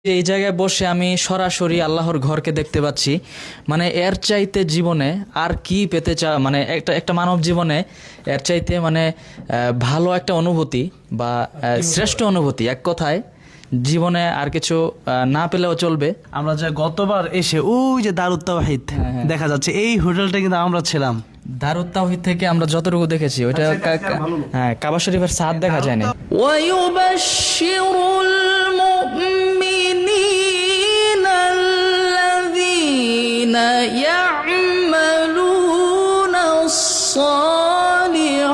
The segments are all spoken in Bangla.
এই জায়গায় বসে আমি সরাসরি আল্লাহর ঘরকে দেখতে পাচ্ছি। মানে এর চাইতে জীবনে আর কি পেতে মানে একটা একটা মানব জীবনে এর চাইতে মানে ভালো একটা অনুভূতি বা শ্রেষ্ঠ অনুভূতি, এক কথায় জীবনে আর কিছু না পেলেও চলবে। আমরা যে গতবার এসে ওই যে দারুত তাওহীদ দেখা যাচ্ছে, এই হোটেলটা কিন্তু আমরা ছিলাম। দারুত তাওহীদ থেকে আমরা যতটুকু দেখেছি ওইটা হ্যাঁ, কাবা শরীফের ছাদ দেখা যায় না। ওয়ায়ুবাশশিরুল মুমিনিনা আল্লাযীনা ইয়া'মালুনাস সালিহাতি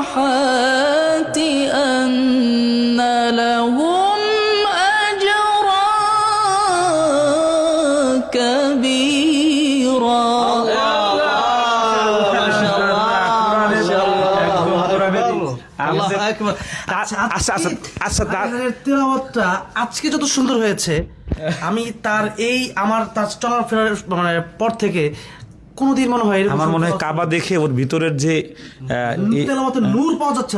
আন্না লাহুম আজরান কাবীরা। আজকে যত সুন্দর হয়েছে, আমি তার চলার ফেরার মানে পর থেকে কোনোদিন মনে হয় আমার মনে হয় কাবা দেখে ওর ভিতরের যে নূর পাওয়া যাচ্ছে।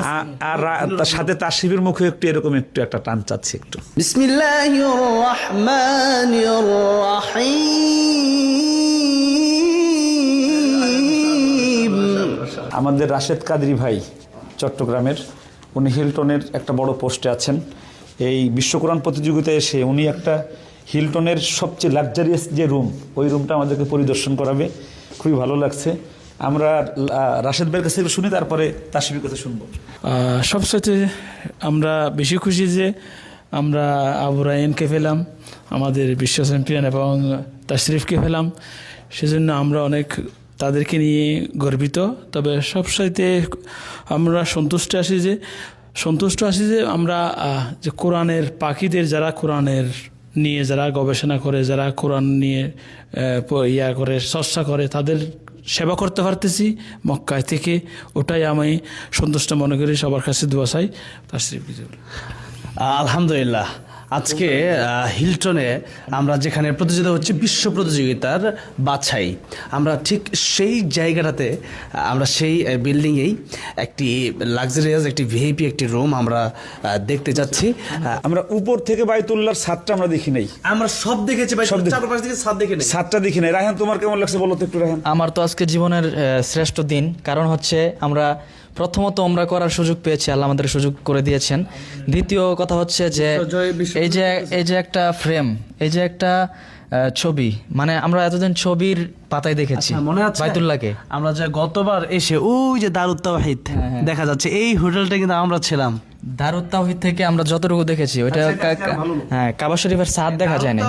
আর তার সাথে তাশরিফের মুখে একটু এরকম একটু একটা টান চাচ্ছে একটু। বিসমিল্লাহির রহমানির রহিম। আমাদের রাশেদ কাদরি ভাই চট্টগ্রামের, উনি হিলটনের একটা বড় পোস্টে আছেন। এই বিশ্ব কোরআন প্রতিযোগিতায় এসে উনি একটা হিলটনের সবচেয়ে লাক্সারিয়াস যে রুম, ওই রুমটা আমাদেরকে পরিদর্শন করাবে। খুবই ভালো লাগছে। আমরা রাশেদ ভাইয়ের কাছে শুনি, তারপরে তাশরিফের কাছে শুনবো। সবসাথে আমরা বেশি খুশি যে আমরা আবু রায়হানকে পেলাম, আমাদের বিশ্ব চ্যাম্পিয়ন, এবং তাশরিফকে পেলাম। সেজন্য আমরা অনেক তাদেরকে নিয়ে গর্বিত। তবে সবসাথে আমরা সন্তুষ্ট আছি যে আমরা যে কোরআনের পাখিদের, যারা কোরআনের নিয়ে যারা গবেষণা করে, যারা কোরআন নিয়ে চর্চা করে, তাদের সেবা করতে পারতেছি মক্কায় থেকে। ওটাই আমি সন্তুষ্ট মনে করি। সবার কাছে দোয়া চাই। তাশরিফ। আলহামদুলিল্লাহ, আজকে হিলটনে আমরা যেখানে প্রতিযোগিতা হচ্ছে বিশ্ব প্রতিযোগিতার বাছাই, আমরা ঠিক সেই জায়গাটাতে, আমরা সেই বিল্ডিংয়েই একটি লাক্সারিয়াস একটি ভিআইপি একটি রুম আমরা দেখতে যাচ্ছি। আমরা উপর থেকে বাইতুল্লাহর ছাদটা আমরা দেখি নাই। আমরা সব দেখেছি ভাই, সব চারপাশ থেকে ছাদ দেখে নেই, ছাদটা দেখি নাই। রায়হান, তোমার কেমন লাগছে বলো তো একটু। রায়হান, আমার তো আজকে জীবনের শ্রেষ্ঠ দিন। কারণ হচ্ছে আমরা প্রথমত ওমরা করার সুযোগ পেয়েছি, আল্লাহ আমাদের সুযোগ করে দিয়েছেন। দ্বিতীয় কথা হচ্ছে যে এই যে একটা ফ্রেম, এই যে একটা ছবি, মানে আমরা এতদিন ছবির পাতায় দেখেছি মনে আছে বাইতুল্লাহকে। আমরা যে গতবার এসে ওই যে দারুত তাওহীদ দেখা যাচ্ছে, এই হোটেলটা কিন্তু আমরা ছিলাম। দারুত তাওহীদ থেকে আমরা যতটুকু দেখেছি ওইটা হ্যাঁ, কাবা শরীফের ছাদ দেখা যায় না।